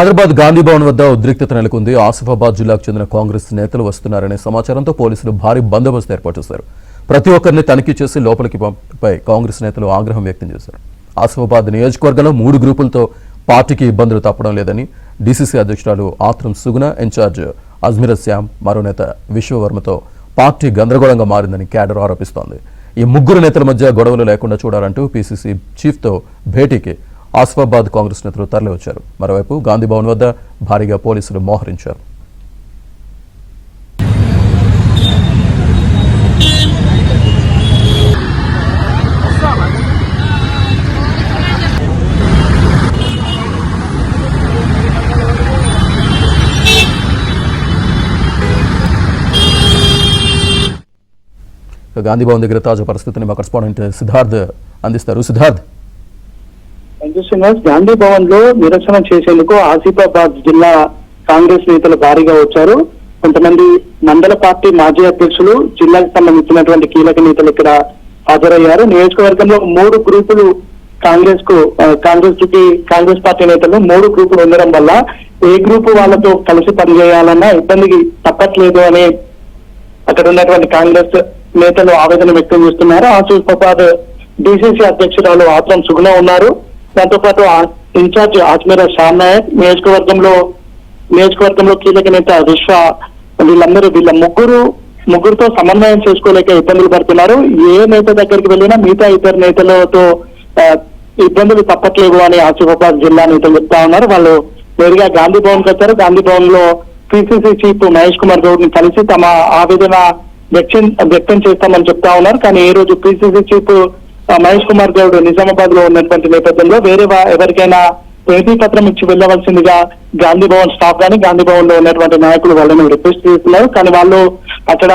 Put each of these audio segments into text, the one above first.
హైదరాబాద్ గాంధీ భవన్ వద్ద ఉద్రిక్తత నెలకొంది. ఆసిఫాబాద్ జిల్లాకు చెందిన కాంగ్రెస్ నేతలు వస్తున్నారనే సమాచారంతో పోలీసులు భారీ బందోబస్తు ఏర్పాటు చేశారు. ప్రతి ఒక్కరిని తనిఖీ చేసి లోపలికి పంపై కాంగ్రెస్ నేతలు ఆగ్రహం వ్యక్తం చేశారు. ఆసిఫాబాద్ నియోజకవర్గంలో 3 గ్రూపులతో పార్టీకి ఇబ్బందులు తప్పడం లేదని డీసీసీ అధ్యక్షురాలు ఆత్రం సుగుణ, ఇన్ఛార్జ్ అజ్మీరా శ్యామ్, మరో నేత విశ్వవర్మతో పార్టీ గందరగోళంగా మారిందని క్యాడర్ ఆరోపిస్తోంది. ఈ 3 నేతల మధ్య గొడవలు లేకుండా చూడాలంటూ పీసీసీ చీఫ్తో భేటీకి ఆసిఫాబాద్ కాంగ్రెస్ నేతలు తరలివచ్చారు. మరోవైపు గాంధీ భవన్ వద్ద భారీగా పోలీసులు మోహరించారు. గాంధీ భవన్ దగ్గర తాజా పరిస్థితిని మా కరెస్పాండెంట్ సిద్ధార్థ్ అందిస్తారు. సిద్ధార్థ్, గాంధీ భవన్ లో నిరసన చేసేందుకు ఆసిఫాబాద్ జిల్లా కాంగ్రెస్ నేతలు భారీగా వచ్చారు. కొంతమంది మండల పార్టీ మాజీ అధ్యక్షులు, జిల్లాకు సంబంధించినటువంటి కీలక నేతలు ఇక్కడ హాజరయ్యారు. నియోజకవర్గంలో 3 గ్రూపులు కాంగ్రెస్ పార్టీ నేతలు 3 గ్రూపులు ఉండడం వల్ల ఏ గ్రూపు వాళ్ళతో కలిసి పనిచేయాలన్నా ఇబ్బందికి తప్పట్లేదు అని అక్కడ ఉన్నటువంటి కాంగ్రెస్ నేతలు ఆవేదన వ్యక్తం చేస్తున్నారు. ఆసిఫాబాద్ డీసీసీ అధ్యక్షురాలు ఆత్రం సుగుణ ఉన్నారు. దాంతో పాటు ఇన్ఛార్జ్ అజ్మీరా శ్యామ్ నాయక్, నియోజకవర్గంలో కీలక నేత విశ్వ, వీళ్ళ ముగ్గురుతో సమన్వయం చేసుకోలేక ఇబ్బందులు పడుతున్నారు. ఏ నేత దగ్గరికి వెళ్ళినా మిగతా ఇతర నేతలతో ఇబ్బందులు తప్పట్లేవు అని ఆసిఫాబాద్ జిల్లా నేతలు చెప్తా ఉన్నారు. వాళ్ళు నేరుగా గాంధీ భవన్ కి వచ్చారు. గాంధీ భవన్ లో పీసీసీ చీఫ్ మహేష్ కుమార్ గౌడ్ ని కలిసి తమ ఆవేదన వ్యక్తం చేస్తామని చెప్తా ఉన్నారు. కానీ ఈ రోజు పీసీసీ చీఫ్ మహేష్ కుమార్ గౌడ్ నిజామాబాద్ లో ఉన్నటువంటి నేపథ్యంలో వేరే ఎవరికైనా వినతి పత్రం ఇచ్చి వెళ్లవలసిందిగా గాంధీ భవన్ స్టాఫ్ గానీ గాంధీ భవన్ లో ఉన్నటువంటి నాయకులు వాళ్ళని రిక్వెస్ట్ చేస్తున్నారు. కానీ వాళ్ళు అక్కడ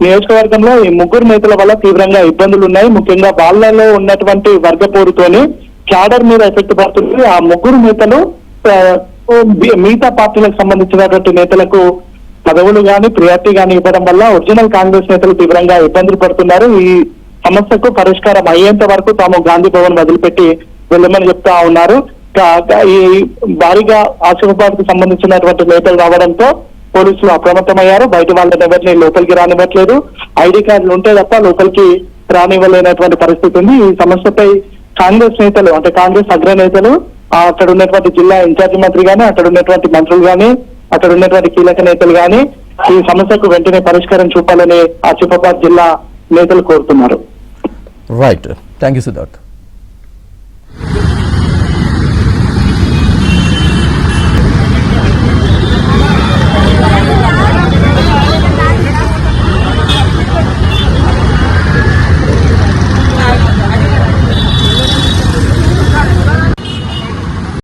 నియోజకవర్గంలో ఈ 3 నేతల వల్ల తీవ్రంగా ఇబ్బందులు ఉన్నాయి. ముఖ్యంగా వాళ్ళలో ఉన్నటువంటి వర్గపోరుతోని క్యాడర్ మీద ఎఫెక్ట్ పడుతుంది. ఆ 3 నేతలు మిగతా పార్టీలకు సంబంధించినటువంటి నేతలకు పదవులు గాని ప్రియారిటీ గాని ఇవ్వడం వల్ల ఒరిజినల్ కాంగ్రెస్ నేతలు తీవ్రంగా ఇబ్బందులు పడుతున్నారు. ఈ సమస్యకు పరిష్కారం అయ్యేంత వరకు తాము గాంధీ భవన్ వదిలిపెట్టి వెళ్ళమని చెప్తా ఉన్నారు. ఈ భారీగా ఆసిఫాబాద్ కు సంబంధించినటువంటి నేతలు రావడంతో పోలీసులు అప్రమత్తమయ్యారు. బయట వాళ్ళని ఎవరిని లోపలికి రానివ్వట్లేదు. ఐడి కార్డులు ఉంటే తప్ప లోపలికి రానివ్వలేనటువంటి పరిస్థితి ఉంది. ఈ సమస్యపై కాంగ్రెస్ నేతలు, అంటే కాంగ్రెస్ అగ్రనేతలు, అక్కడ ఉన్నటువంటి జిల్లా ఇన్ఛార్జి మంత్రి గాని, అక్కడ ఉన్నటువంటి మంత్రులు గాని, అక్కడ ఉన్నటువంటి కీలక నేతలు గాని ఈ సమస్యకు వెంటనే పరిష్కారం చూపాలని ఆసిఫాబాద్ జిల్లా నేతలు కోరుతున్నారు. Right, thank you Siddharth.